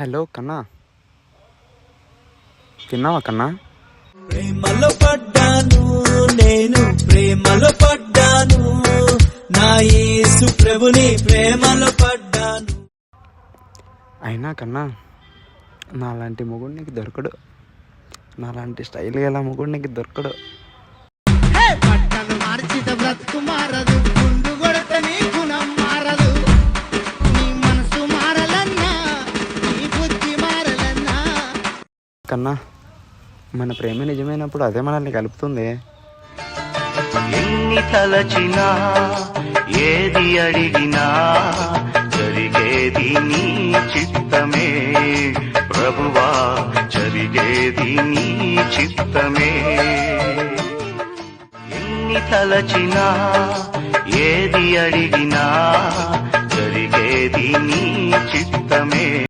Hello కన్నా, తిన్నావా కన్నా? ప్రేమలో పడ్డాను, నేను ప్రేమలో పడ్డాను, నా యేసు ప్రభుని ప్రేమలో పడ్డాను. అయినా కన్నా, నాలాంటి మొగుడు నీకు దొరకడు. నాలాంటి స్టైల్ గల మొగుడు నీకు దొరకడు. పట్టను మార్చిత బ్రతుకు మారదు, గుండు కొడత నీ గుణం మారదు. నీ మనసు మారలన్నా, నీ బుద్ధి మారలన్నా. కన్నా, మన ప్రేమ నిజమైనప్పుడు అదే మనల్ని కలుపుతుంది. ఎన్ని తలచినా ఏది అడిగినా జరిగేది నీ చిత్తమే ప్రభువా, జరిగేది నీ చిత్తమే. ఎన్ని తలచినా ఏది అడిగినా జరిగేది నీ చిత్తమే.